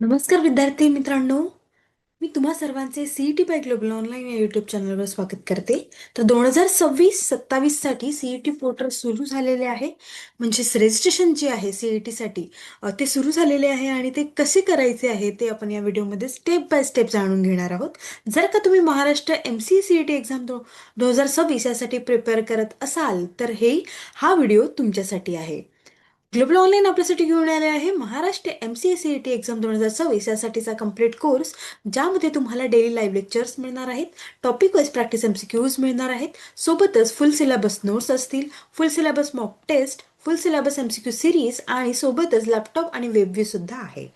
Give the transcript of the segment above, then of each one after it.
नमस्कार विद्यार्थी मित्रांनो. मी तुम्हा सर्वांचे सीईटी बाय ग्लोबल ऑनलाईन या युट्यूब चॅनलवर स्वागत करते. तर 2026-27 साठी सीईटी पोर्टल सुरू झालेले आहे. म्हणजेच रजिस्ट्रेशन जे आहे सीईटी साठी ते सुरू झालेले आहे आणि ते कसे करायचे आहे ते आपण या व्हिडिओमध्ये स्टेप बाय स्टेप जाणून घेणार आहोत. जर का तुम्ही महाराष्ट्र एमसीए सीईटी एक्झाम 2026 यासाठी प्रिपेअर करत असाल तर हा व्हिडिओ तुमच्यासाठी आहे. ग्लोबल ऑनलाईन आपल्यासाठी घेऊन आले आहे महाराष्ट्र एमसीए सीईटी एक्झाम 2026 यासाठीचा कम्प्लीट कोर्स, ज्यामध्ये तुम्हाला डेली लाईव्ह लेक्चर्स मिळणार आहेत, टॉपिक वाईज प्रॅक्टिस एमसीक्यूज मिळणार आहेत, सोबतच फुल सिलेबस नोट्स असतील, full syllabus mock test, full syllabus MCQ series आणि सोबतच लॅपटॉप आणि वेबव्ह्यू सुद्धा आहे.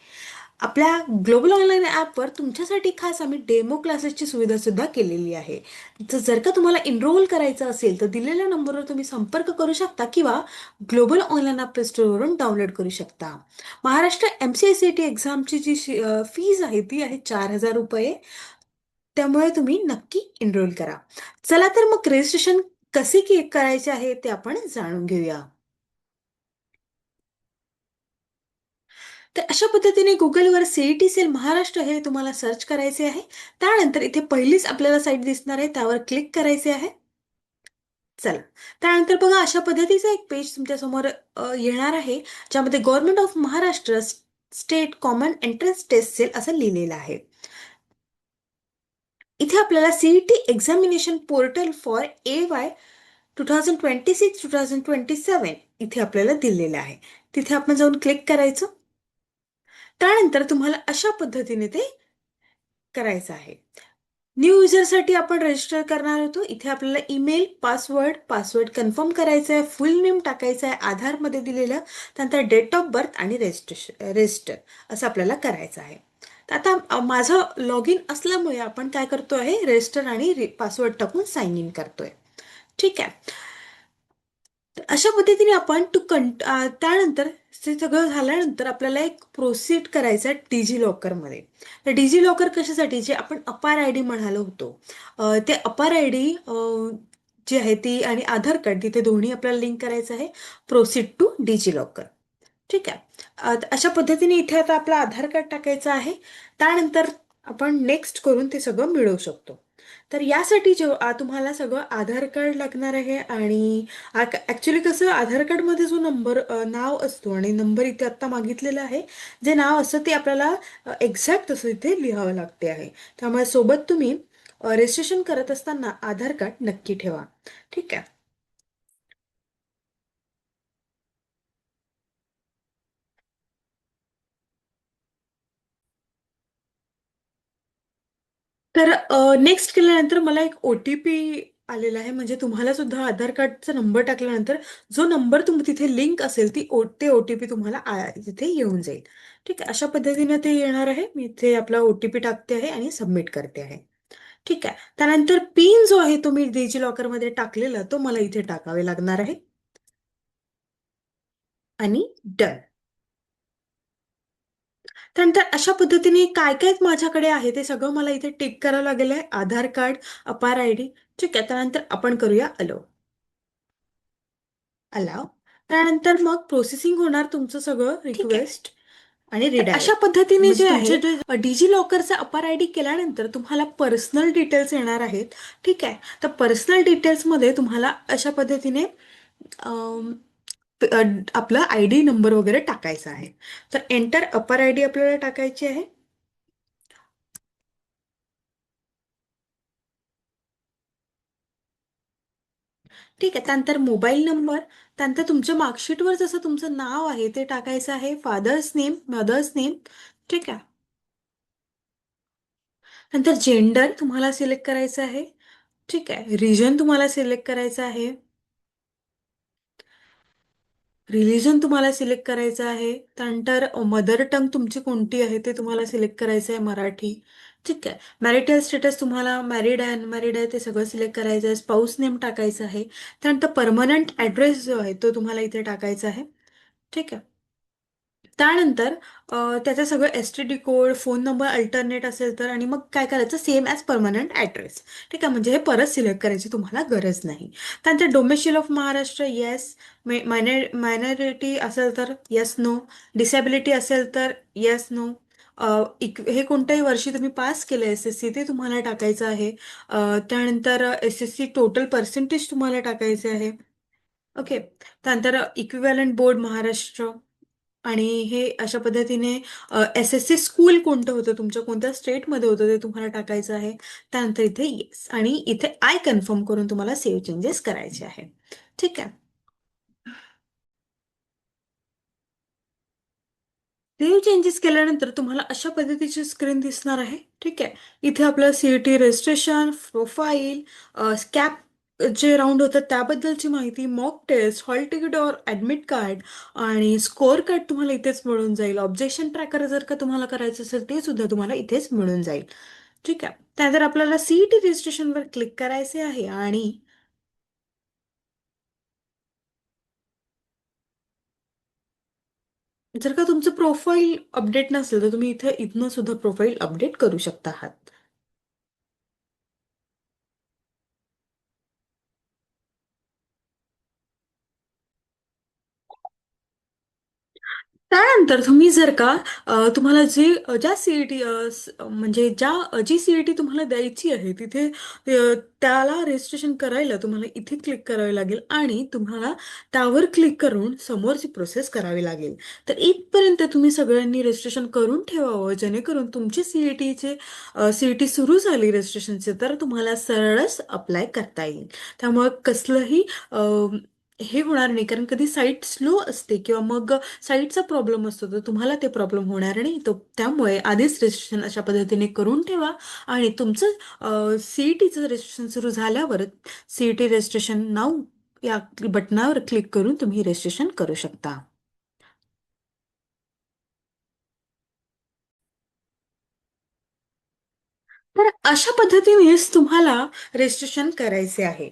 आपल्या ग्लोबल ऑनलाईन ॲपवर तुमच्यासाठी खास आम्ही डेमो क्लासेसची सुविधा सुद्धा केलेली आहे. तर जर का तुम्हाला इनरोल करायचं असेल तर दिलेल्या नंबरवर तुम्ही संपर्क करू शकता किंवा ग्लोबल ऑनलाईन ॲप प्ले स्टोअरवरून डाउनलोड करू शकता. महाराष्ट्र एमसीएसईटी एक्झामची जी फीज आहे ती आहे 4,000 रुपये. त्यामुळे तुम्ही नक्की इनरोल करा. चला तर मग रजिस्ट्रेशन कसे करायचे आहे ते आपण जाणून घेऊया. तर अशा पद्धतीने गुगलवर सीईटी सेल महाराष्ट्र हे तुम्हाला सर्च करायचे आहे. त्यानंतर इथे पहिलीच आपल्याला साईट दिसणार आहे, त्यावर क्लिक करायचे आहे. चला, त्यानंतर बघा अशा पद्धतीचा एक पेज तुमच्यासमोर येणार आहे, ज्यामध्ये government of Maharashtra state common entrance test cell असं लिहिलेलं आहे. इथे आपल्याला CET examination portal for AY 2026-2027 इथे आपल्याला दिलेलं आहे. तिथे आपण जाऊन क्लिक करायचं. त्यानंतर तुम्हाला अशा पद्धतीने ते करायचं आहे. न्यू युजरसाठी आपण रजिस्टर करणार होतो. इथे आपल्याला ईमेल, पासवर्ड कन्फर्म करायचा आहे, फुल नेम टाकायचं आहे, आधारमध्ये दिलेलं, त्यानंतर डेट ऑफ बर्थ आणि रजिस्टर असं आपल्याला करायचं आहे. तर आता माझं लॉग इन असल्यामुळे आपण काय करतो आहे, रजिस्टर आणि पासवर्ड टाकून साइन इन करतोय. ठीक आहे. तर अशा पद्धतीने आपण त्यानंतर ते सगळं झाल्यानंतर आपल्याला एक प्रोसीड करायचं आहे डिजी लॉकरमध्ये. तर डिजी लॉकर कशासाठी, जे आपण अपार आय डी म्हणालो होतो, ते अपार आय डी जी आहे ती आणि आधार कार्ड तिथे दोन्ही आपल्याला लिंक करायचं आहे. Proceed to DigiLocker. ठीक आहे. अशा पद्धतीने इथे आता आपला आधार कार्ड टाकायचं आहे. त्यानंतर आपण नेक्स्ट करून ते सगळं मिळवू शकतो. तर यासाठी तुम्हाला सगळं आधार कार्ड लागणार आहे आणि ऍक्च्युली कसं आधार कार्डमध्ये जो नंबर नाव असतो आणि नंबर इथे आता मागितलेला आहे, जे नाव असतं ते आपल्याला एक्झॅक्ट तसं इथे लिहावं लागते आहे. त्यामुळे सोबत तुम्ही रजिस्ट्रेशन करत असताना आधार कार्ड नक्की ठेवा. ठीक आहे. तर नेक्स्ट केल्यानंतर मला एक OTP आलेला आहे. म्हणजे तुम्हाला सुद्धा आधार कार्डचा नंबर टाकल्यानंतर जो नंबर तिथे लिंक असेल ते OTP तुम्हाला तिथे येऊन जाईल. ठीक आहे. अशा पद्धतीने ते येणार आहे. मी इथे आपला OTP टाकते आहे आणि सबमिट करते आहे. ठीक आहे. त्यानंतर पिन जो आहे तो मी डिजी लॉकरमध्ये टाकलेला तो मला इथे टाकावे लागणार आहे आणि डन. त्यानंतर अशा पद्धतीने काय काय माझ्याकडे आहे ते सगळं मला इथे टिक करावं लागेल आहे. आधार कार्ड, अपार आय डी. ठीक आहे. त्यानंतर आपण करूया अलाव. त्यानंतर मग प्रोसेसिंग होणार तुमचं सगळं रिक्वेस्ट आणि तर अशा पद्धतीने जे आहे डिजी लॉकरचा अपार आय डी केल्यानंतर तुम्हाला पर्सनल डिटेल्स येणार आहेत. ठीक आहे. तर पर्सनल डिटेल्समध्ये तुम्हाला अशा पद्धतीने अम, आपला आय डी नंबर वगैरे टाकायचा आहे. तर एंटर अपार आय डी आपल्याला टाकायची आहे. ठीक आहे. त्यानंतर मोबाईल नंबर, त्यानंतर तुमच्या मार्कशीटवर जसं तुमचं नाव आहे ते टाकायचं आहे, फादर्स नेम, मदर्स नेम. ठीक आहे. नंतर जेंडर तुम्हाला सिलेक्ट करायचं आहे. ठीक आहे. रिजन तुम्हाला सिलेक्ट करायचं आहे. रिलिजन तुम्हाला सिलेक्ट करायचं आहे. त्यानंतर मदर टंग तुमची कोणती आहे ते तुम्हाला सिलेक्ट करायचं आहे, मराठी. ठीक आहे. मॅरिटल स्टेटस तुम्हाला मॅरिड आहे, अनमॅरिड आहे ते सगळं सिलेक्ट करायचं आहे. स्पाऊस नेम टाकायचं आहे. त्यानंतर परमनंट ॲड्रेस जो आहे तो तुम्हाला इथे टाकायचा आहे. ठीक आहे. त्यानंतर त्याचं सगळं STD code, phone number alternate असेल तर, आणि मग काय करायचं, सेम ॲज परमनंट ॲड्रेस. ठीक आहे. म्हणजे हे परत सिलेक्ट करायची तुम्हाला गरज नाही. त्यानंतर डोमेस्टिल ऑफ महाराष्ट्र येस, मायनॉरिटी असेल तर येस नो, डिसेबिलिटी असेल तर येस नो, हे कोणत्याही वर्षी तुम्ही पास केलं SSC ते तुम्हाला टाकायचं आहे. त्यानंतर SSC टोटल पर्सेंटेज तुम्हाला टाकायचे आहे. ओके. त्यानंतर इक्विव्हॅलंट बोर्ड महाराष्ट्र, आणि हे अशा पद्धतीने SSC स्कूल कोणतं होतं, तुमच्या कोणत्या स्टेटमध्ये होतं ते तुम्हाला टाकायचं आहे. त्यानंतर इथे येस, आणि इथे आय कन्फर्म करून तुम्हाला सेव्ह चेंजेस करायचे आहे. ठीक आहे. सेव्ह चेंजेस केल्यानंतर तुम्हाला अशा पद्धतीची स्क्रीन दिसणार आहे. ठीक आहे. इथे आपलं CET रजिस्ट्रेशन, प्रोफाईल, स्कॅप जे राऊंड होतं त्याबद्दलची माहिती, मॉक टेस्ट, हॉल तिकीट और ॲडमिट कार्ड आणि स्कोअर कार्ड तुम्हाला इथेच मिळून जाईल. ऑब्जेक्शन ट्रॅकर जर का तुम्हाला करायचं असेल ते सुद्धा तुम्हाला इथेच मिळून जाईल. ठीक आहे. त्यानंतर आपल्याला CET रजिस्ट्रेशनवर क्लिक करायचे आहे, आणि जर का तुमचं प्रोफाईल अपडेट नसेल तर तुम्ही इथनं सुद्धा प्रोफाईल अपडेट करू शकता आहात. त्यानंतर तुम्ही जर का तुम्हाला ज्या सीईटी म्हणजे जी सीईटी तुम्हाला द्यायची आहे तिथे त्याला रजिस्ट्रेशन करायला तुम्हाला इथे क्लिक करावे लागेल, आणि तुम्हाला त्यावर क्लिक करून समोरची प्रोसेस करावी लागेल. तर इथपर्यंत तुम्ही सगळ्यांनी रजिस्ट्रेशन करून ठेवावं, जेणेकरून तुमची सीईटी सुरू झाली रजिस्ट्रेशनची तर तुम्हाला सरळच अप्लाय करता येईल. त्यामुळे कसलंही हे होणार नाही, कारण कधी साईट स्लो असते किंवा मग साईटचा प्रॉब्लेम असतो, तर तुम्हाला ते प्रॉब्लेम होणार नाही. तो त्यामुळे आधीच रजिस्ट्रेशन अशा पद्धतीने करून ठेवा, आणि तुमचं CETचं रजिस्ट्रेशन सुरू झाल्यावर CET रजिस्ट्रेशन नाव या बटनावर क्लिक करून तुम्ही रजिस्ट्रेशन करू शकता. तर अशा पद्धतीनेच तुम्हाला रजिस्ट्रेशन करायचे आहे.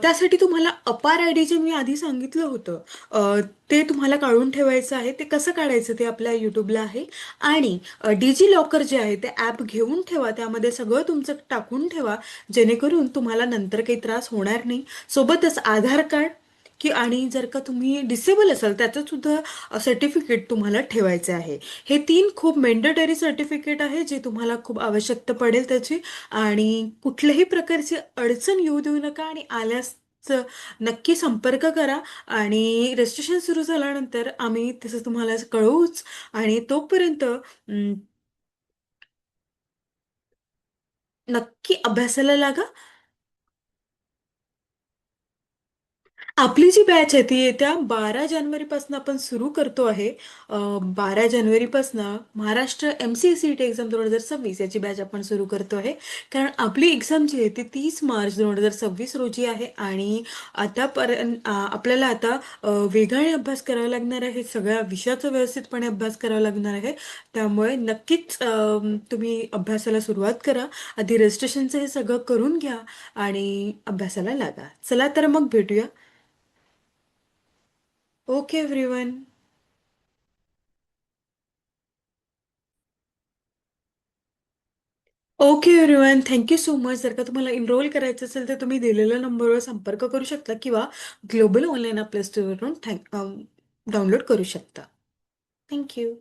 त्यासाठी तुम्हाला अपार आय डी जे मी आधी सांगितलं होतं, ते तुम्हाला काढून ठेवायचं आहे. ते कसं काढायचं ते आपल्या युट्यूबला आहे. आणि डिजी लॉकर जे आहे ते ॲप घेऊन ठेवा, त्यामध्ये सगळं तुमचं टाकून ठेवा, जेणेकरून तुम्हाला नंतर काही त्रास होणार नाही. सोबतच आधार कार्ड आणि जर का तुम्ही डिसेबल असाल त्याचं सुद्धा सर्टिफिकेट तुम्हाला ठेवायचे आहे. हे 3 खूप मेंडेटरी सर्टिफिकेट आहे, जे तुम्हाला खूप आवश्यकता पडेल त्याची. आणि कुठल्याही प्रकारची अडचण येऊ देऊ नका, आणि आल्यास नक्की संपर्क करा. आणि रजिस्ट्रेशन सुरू झाल्यानंतर आम्ही तसं तुम्हाला कळवूच. आणि तोपर्यंत नक्की अभ्यासाला लागा. आपली जी बॅच आहे ती येत्या 12 जानेवारीपासून आपण सुरू करतो आहे. 12 जानेवारीपासून महाराष्ट्र MCSET एक्झाम 2026 याची बॅच आपण सुरू करतो आहे. कारण आपली एक्झाम जी आहे ती 30 मार्च 2026 रोजी आहे. आणि आपल्याला आता वेगाने अभ्यास करावा लागणार आहे, सगळ्या विषयाचा व्यवस्थितपणे अभ्यास करावा लागणार आहे. त्यामुळे नक्कीच तुम्ही अभ्यासाला सुरुवात करा. आधी रजिस्ट्रेशनचं हे सगळं करून घ्या, आणि अभ्यासाला लागा. चला तर मग भेटूया. Okay everyone. Okay everyone, thank you so much. जर का तुम्हाला एनरोल करायचं असेल तर तुम्ही दिलेल्या नंबरवर संपर्क करू शकता, किंवा ग्लोबल ऑनलाईन प्ले स्टोअरवरून डाउनलोड करू शकता. थँक्यू.